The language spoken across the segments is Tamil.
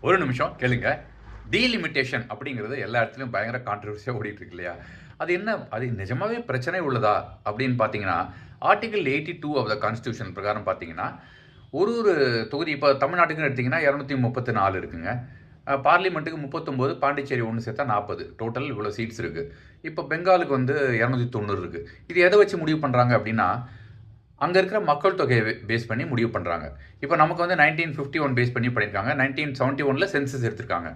ஒரு நிமிஷம் கேளுங்க. டீலிமிட்டேஷன் அப்படிங்கிறது எல்லா இடத்துலயும் பயங்கர கான்ட்ரோவர்சியா ஓடிட்டு இருக்கு இல்லையா? அது என்ன? அது நிஜமாவே பிரச்சனை உள்ளதா? அப்படின்னு பார்த்தீங்கன்னா, ஆர்டிகிள் 82 ஆஃப் த கான்ஸ்டிடியூஷன் பிரகாரம் பார்த்தீங்கன்னா, ஒரு ஒரு தொகுதி இப்போ தமிழ்நாட்டுக்குன்னு எடுத்தீங்கன்னா 234 இருக்குங்க. பார்லிமெண்ட்டுக்கு 39, பாண்டிச்சேரி ஒண்ணு சேர்த்தா 40. டோட்டல் இவ்வளோ சீட்ஸ் இருக்கு. இப்போ பெங்காலுக்கு வந்து 290 இருக்கு. இது எத வச்சு முடிவு பண்றாங்க அப்படின்னா, அங்க இருக்கிற மக்கள் தொகையை பேஸ் பண்ணி முடிவு பண்றாங்க. இப்போ நமக்கு வந்து 1951 பேஸ் பண்ணி பண்ணியிருக்காங்க. 1971ல சென்சஸ் எடுத்திருக்காங்க.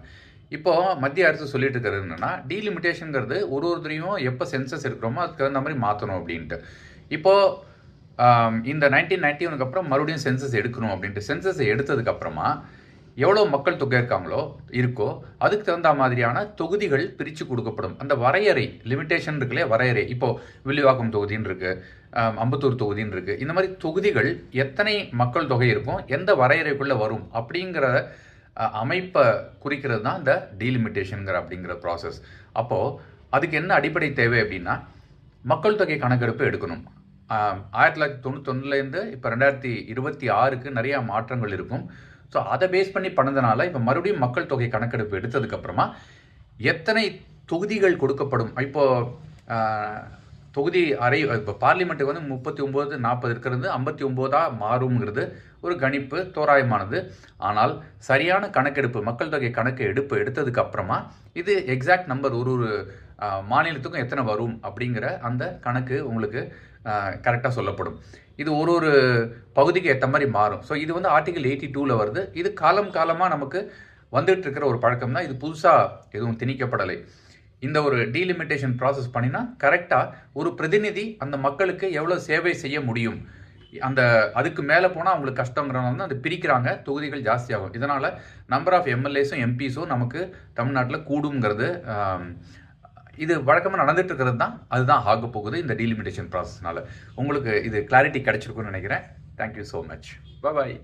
இப்போ மத்திய அரசு சொல்லிட்டு இருக்கிறது என்னன்னா, டீலிமிட்டேஷன்ங்கிறது ஒருத்தரையும் எப்போ சென்சஸ் எடுக்கிறோமோ அதுக்கு தகுந்த மாதிரி மாற்றணும் அப்படின்ட்டு. இப்போ இந்த 1991க்கு அப்புறம் மறுபடியும் சென்சஸ் எடுக்கணும் அப்படின்ட்டு சென்சஸ் எடுத்ததுக்கு அப்புறமா எவ்வளோ மக்கள் தொகை இருக்கோ அதுக்கு தகுந்த மாதிரியான தொகுதிகள் பிரித்து கொடுக்கப்படும். அந்த வரையறை லிமிட்டேஷன் இருக்குல்லையே வரையறை, இப்போ வில்லிவாக்கம் தொகுதின்னு இருக்கு, அம்பத்தூர் தொகுதின்னு இருக்கு. இந்த மாதிரி தொகுதிகள் எத்தனை மக்கள் தொகை இருக்கும், எந்த வரையறைக்குள்ள வரும் அப்படிங்கிற அமைப்பை குறிக்கிறது தான் இந்த டீலிமிட்டேஷனுங்கிற அப்படிங்கிற ப்ராசஸ். அப்போ அதுக்கு என்ன அடிப்படை தேவை அப்படின்னா, மக்கள் தொகை கணக்கெடுப்பு எடுக்கணும். 1991லேருந்து இப்போ 2026க்கு நிறைய மாற்றங்கள் இருக்கும். ஸோ அதை பேஸ் பண்ணி பண்ணதுனால இப்போ மறுபடியும் மக்கள் தொகை கணக்கெடுப்பு எடுத்ததுக்கப்புறமா எத்தனை தொகுதிகள் கொடுக்கப்படும். இப்போ தொகுதி இப்போ பார்லிமெண்ட்டுக்கு வந்து 39, 40 இருக்கிறது 59 மாறுங்கிறது ஒரு கணிப்பு தோராயமானது. ஆனால் சரியான கணக்கெடுப்பு மக்கள் தொகை எடுத்ததுக்கு அப்புறமா இது எக்ஸாக்ட் நம்பர் ஒரு ஒரு மாநிலத்துக்கும் எத்தனை வரும் அப்படிங்கிற அந்த கணக்கு உங்களுக்கு கரெக்டாக சொல்லப்படும். இது ஒரு ஒரு பகுதிக்கு ஏற்ற மாதிரி மாறும். ஸோ இது வந்து ஆர்டிகிள் 82ல் வருது. இது காலமாக நமக்கு வந்துட்டு இருக்கிற ஒரு பழக்கம் தான். இது புதுசாக எதுவும் திணிக்கப்படலை. இந்த ஒரு டீலிமிட்டேஷன் ப்ராசஸ் பண்ணினா கரெக்டாக ஒரு பிரதிநிதி அந்த மக்களுக்கு எவ்வளோ சேவை செய்ய முடியும், அந்த அதுக்கு மேலே போனால் அவங்களுக்கு கஷ்டங்கிறனால தான் அது பிரிக்கிறாங்க, தொகுதிகள் ஜாஸ்தியாகும். இதனால் நம்பர் ஆஃப் எம்எல்ஏஸும் எம்பிஸும் நமக்கு தமிழ்நாட்டில் கூடுங்கிறது இது வழக்கமாக நடந்துட்டு இருக்கிறது தான். அதுதான் ஆக போகுது இந்த டீலிமிட்டேஷன் ப்ராசஸ்னால. உங்களுக்கு இது கிளாரிட்டி கிடைச்சிருக்குன்னு நினைக்கிறேன். Thank you so much. பாய்.